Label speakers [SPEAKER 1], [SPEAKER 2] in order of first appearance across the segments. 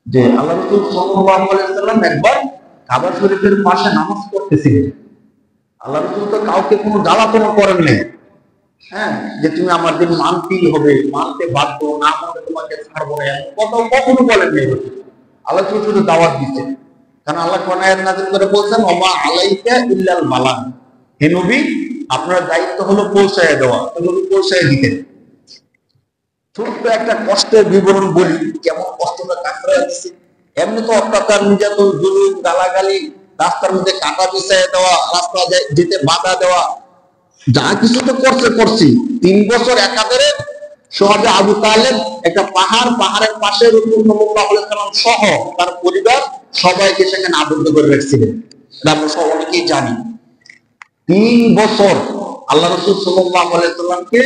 [SPEAKER 1] যে আল্লাহ রাসূল সাল্লাল্লাহু আলাইহি ওয়াসাল্লাম একবার কাবা শরীফের পাশে নামাজ পড়তেছিলেন। আল্লাহ রাসূল তো কাউকে কোনো জ্বালাতন করেন নাই, হ্যাঁ, যে তুমি আমার দিন মানতেই হবে, মানতে বাধ্য, না মানলে তোমাকে ছাড়বো না, এমন কথা কখনো বলেন নাই। আল্লাহ রাসূল শুধু দাওয়াত দিচ্ছেন। কারণ আল্লাহ কোরআন আয়াত নাযিল করে বলছেন, ওমা আলাইকা ইল্লাল বালাগ, হে নবী আপনার দায়িত্ব হলো পৌঁছায় দেওয়া। তো নবী পৌঁছায় দিতেন। ছোট্ট একটা কষ্টের বিবরণ বলি, কেমন কষ্টটা কাটরা দিচ্ছে। এমনি তো অত্যাচার, নির্যাতন, জুলুম, গালাগালি, রাস্তার মধ্যে কাঁটা বিছাইয়া দেওয়া, রাস্তা যেতে বাধা দেওয়া, যা কিছু তো করছি। 3 বছর একাধারে সহজে আবু তালেব একটা পাহাড়ের পাশে রাসূল সাল্লাল্লাহু আলাইহি ওয়াসাল্লাম সহ তার পরিবার সবাইকে সেখানে আবদ্ধ করে রেখেছিলেন। এটা আমরা সব অনেকেই জানি। 3 বছর আল্লাহ রাসূল সাল্লাল্লাহু আলাইহি ওয়াসাল্লামকে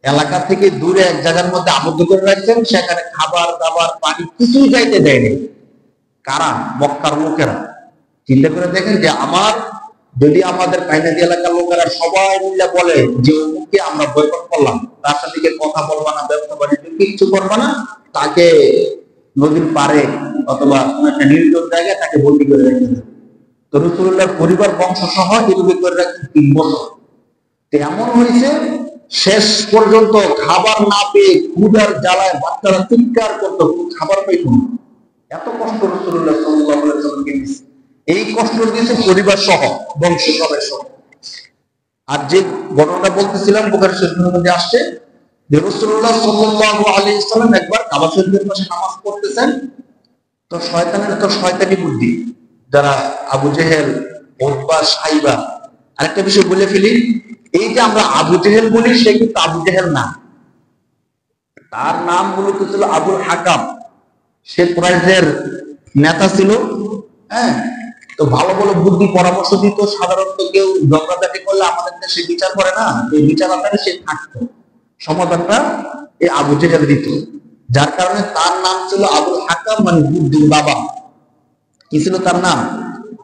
[SPEAKER 1] এলাকা থেকে দূরে এক জায়গার মধ্যে আবদ্ধ করে রাখছেন। সেখানে খাবার দাবার পানি কিছুই যাইতে দেয়নি। কারা? মক্কার লোকেরা। চিন্তা করে দেখেন যে যদি আমাদের কাইনাদি এলাকার লোকেরা সবাই মিলে বলে যে অমুককে আমরা বয়কট করলাম, তার সাথে কথা বলবা না, ব্যবসা বাণিজ্য কিচ্ছু করবা না, তাকে নদীর পাড়ে অথবা কোন একটা নির্জন জায়গায় তাকে বন্দী করে রেখে দেবে। তো রাসূলুল্লাহর পরিবার বংশ সহ এভাবে করে রাখছেন 3 বছর। এমন হয়েছে শেষ পর্যন্ত খাবার না পেয়ে ক্ষুধার জ্বালায় বাচ্চারা চিৎকার করতো, খাবার পাইত না। এত কষ্ট রাসূলুল্লাহ সাল্লাল্লাহু আলাইহি ওয়াসাল্লামকে দিয়েছে। এই কষ্ট দিয়েছে পরিবার সহ, বংশ সবাই সহ। আর যে ঘটনাটা বলতেছিলাম বুখারী শরীফের মধ্যে আসছে যে রাসূলুল্লাহ সাল্লাল্লাহু আলাইহি ওয়াসাল্লাম একবার কাবা শরীফের পাশে নামাজ পড়তেছেন। তো শয়তানের তো শয়তানি বুদ্ধি, যারা আবু জেহেল, উতবা, সাইবা। আরেকটা বিষয় বলে ফেলি, এই যে আমরা আবু জেহেল বলি, সে কিন্তু আবু জেহেল না, তার নাম মূলত ছিল আবুল হাকাম। সে কুরাইশের নেতা ছিল। হ্যাঁ, তো ভালো ভালো বুদ্ধি পরামর্শ দিত। সাধারণত কেউ ঝগড়াঝাটি করলে আমাদের দেশে বিচার করে না, এই বিচার আকারে সে থাকতো, সমাধানটা এই আবু জেহেল দিত। যার কারণে তার নাম ছিল আবুল হাকাম, মানে বুদ্ধির বাবা। কি ছিল তার নাম?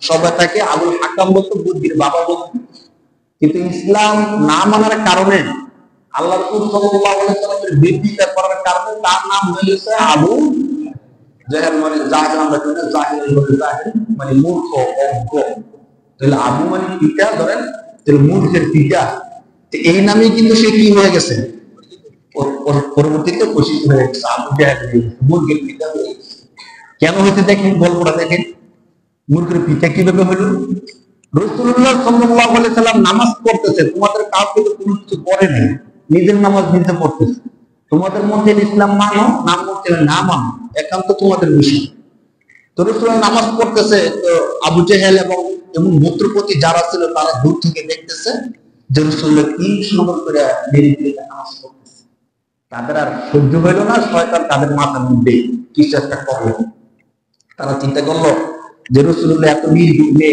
[SPEAKER 1] সবাই তাকে আবুল হাকাম বলতো, বুদ্ধির বাবা বলতো। কিন্তু ইসলাম না মানার কারণে, আল্লাহ রাসূল সাল্লাল্লাহু আলাইহি ওয়াসাল্লামের বিরোধিতা করার কারণে তার নাম হয়ে গেছে আবু জেহেল, মানে জাহেল। আমরা জাহেল মানে মূর্খ, অজ্ঞ। তাহলে আবু মানে পিতা, ধরেন তাহলে মূর্খের পিতা। এই নামে কিন্তু সে কি হয়ে গেছে, পরবর্তীতে প্রসিদ্ধ হয়ে গেছে, আবু জেহেল, মূর্খের পিতা হয়ে গেছে। কেন হয়েছে দেখেন, গল্পটা দেখেন। মূর্খের পিতা কিভাবে হলো? রাসূলুল্লাহ সাল্লাল্লাহু আলাইহি সাল্লাম নামাজ পড়তেছে, তোমাদের কাউকে তো কোনো কিছু করে নাই, নিজের নামাজ নিজে পড়তেছে। তোমাদের মধ্যে ইসলাম মানো না মধ্যে না মানো, একান্ত তোমাদের বিষয়। তো রাসূলুল্লাহ নামাজ পড়তেছে, তো আবু জেহেল এবং গোত্রপতি যারা ছিল তারা দূর থেকে দেখতেছে যে রাসূলুল্লাহ কি সুন্দর করে নিরিবিলি নামাজ পড়তেছে। তাদের আর সহ্য হইল না, শয়তান তাদের মাথার মধ্যে কিছু একটা করলো। তারা চিন্তা করলো যে রাসূলুল্লাহ এত নির্বিঘ্নে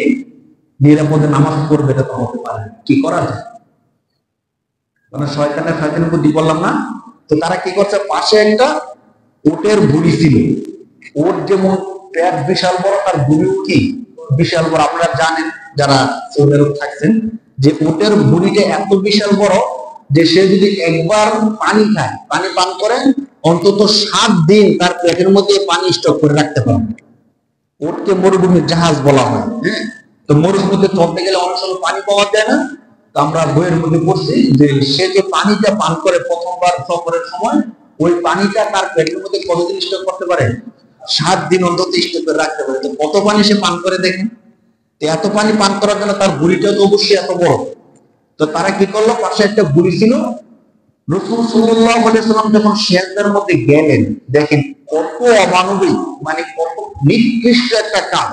[SPEAKER 1] নিরাপদে নামাজ পড়বে, এটা তো হতে পারে, কি করা যায়? মানে শয়তানের বুদ্ধি বললাম না। তো তারা কি করছে, পাশে একটা উটের ভুঁড়ি ছিল। ওর যেমন পেট বিশাল বড়, তার ভুঁড়িও কি বিশাল বড়। আপনারা জানেন যারা সৌদি আরব থাকছেন, যে উটের ভুঁড়িটা এত বিশাল বড় যে সে যদি একবার পানি খায়, পানি পান করে, অন্তত 7 দিন তার পেটের মধ্যে পানি স্টক করে রাখতে পারবে। ওটকে মরুভূমির জাহাজ বলা হয়। হ্যাঁ, তো মরুভূমিতে চলতে গেলে অনেক সময় পানি পাওয়া যায় না। তো আমরা বইয়ের মধ্যে পড়ছি যে সে যে পানিটা পান করে প্রথমবার সফরের সময়, ওই পানিটা তার পেটের মধ্যে কতদিন স্টক করতে পারে? 7 দিন অন্তত স্টক করে রাখতে পারে। তো কত পানি সে পান করে দেখেন। তো এত পানি পান করার জন্য তার বুড়িটা তো অবশ্যই এত বড়। তো তারা কি করলো, পাশে একটা বুড়ি ছিল। রাসূল সাল্লাল্লাহু আলাইহি ওয়াসাল্লাম যখন সিজদার মধ্যে গেলেন, দেখেন কত অমানবিক, মানে কত নিকৃষ্ট একটা কাজ।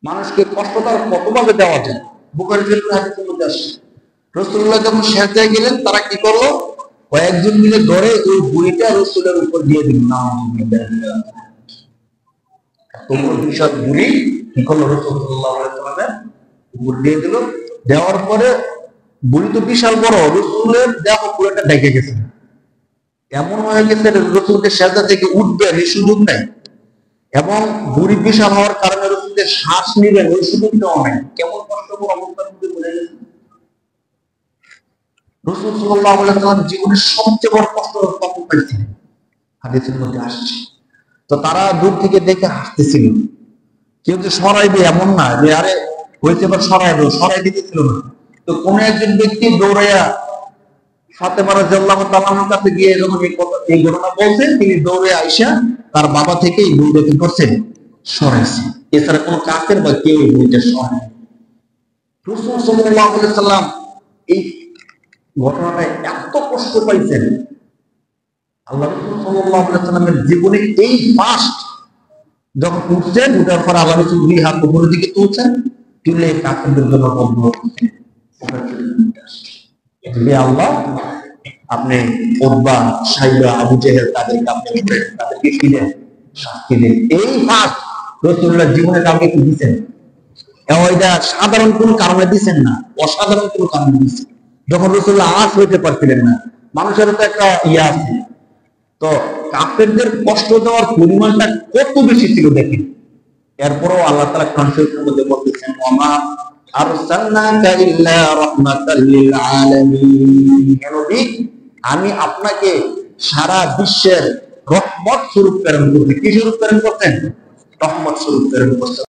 [SPEAKER 1] মানুষকে কষ্টটা কতভাবে দেওয়া যায়, বুখারী শরীফের হাদিসের মধ্যে আসছে। রাসূলুল্লাহ যখন সিজদায় গেলেন, তারা কি করলো, কয়েকজন মিলে ধরে ওই বুড়িটা রাসূলের উপর দিয়ে দিল। নাউযুবিল্লাহ, তোমরা বিশাল বুড়ি কি করলো, রাসূল সাল্লাল্লাহু আলাইহি ওয়াসাল্লামের উপর দিয়ে দিল। দেওয়ার পরে বুড়ি তো বিশাল বড়, রাসূলের দেহ পুরোটা ঢেকে গেছে। এমন হয়ে গেছে রাসূলকে সিজদা থেকে উঠবে এই সুযোগ নাই, এবং বুড়ি বিশাল হওয়ার কারণে রাসূলের শ্বাস নিবেন ওই সুযোগটাও নাই। কেমন কষ্টকর অবস্থার মধ্যে পড়ে গেছে। রাসূল সাল্লাল্লাহু আলাইহি ওয়াসাল্লাম জীবনের সবচেয়ে বড় কষ্ট তখন পেয়েছিলেন, হাদিসের মধ্যে আসছে। তো তারা দূর থেকে দেখে হাসতেছিল। কেউ যে সরাইবে এমন না যে আরে হইতে এবার সরাই দিতেছিল না। তো কোন একজন ব্যক্তি দৌড়াইয়া ফাতেমা রাদিয়াল্লাহু তাআলার কাছে গিয়ে যখন এই ঘটনা বলছেন, তিনি দৌড়ে আইসা তার বাবা থেকে এই বইটা কি করছেন, সরাইছে। এছাড়া কোন কাফের বা কেউ এই বইটা সরায়। রাসূল সাল্লাল্লাহু আলাইহি সাল্লাম এই ঘটনাটায় এত কষ্ট পাইছেন, আল্লাহ রাসূল সাল্লাল্লাহু আলাইহি সাল্লামের জীবনে এই ফার্স্ট যখন উঠছেন, উঠার পর আল্লাহ রাসূল দুই হাত উপরের দিকে তুলছেন, তুলে কাফেরদের জন্য বন্ধ করছেন। আল্লাহ আপনি উতবা, সাইবা, আবু জেহেল তাদেরকে আপনি তাদেরকে কি দেন, শাস্তি দেন। এই ফার্স্ট রাসূলুল্লাহ জীবনে কাউকে কি দিচ্ছেন? এটা সাধারণ কোন কারণে দিচ্ছেন না, অসাধারণ কোন কারণে দিচ্ছেন। যখন রাসূলুল্লাহ আজ হইতে পারছিলেন না, মানুষের তো একটা আছে। তো কাফেরদের কষ্ট দেওয়ার পরিমাণটা কত বেশি ছিল দেখেন। এরপরও আল্লাহ তাআলা কনফিউশনের মধ্যে বলতেছেন, ওয়ামা আরসালনাকা ইল্লা রাহমাতাল লিল আলামিন। হে নবী, আমি আপনাকে সারা বিশ্বের রহমত স্বরূপ প্রেরণ করছি। কি স্বরূপ প্রেরণ করতেন? রহমত স্বরূপ প্রেরণ করতেন।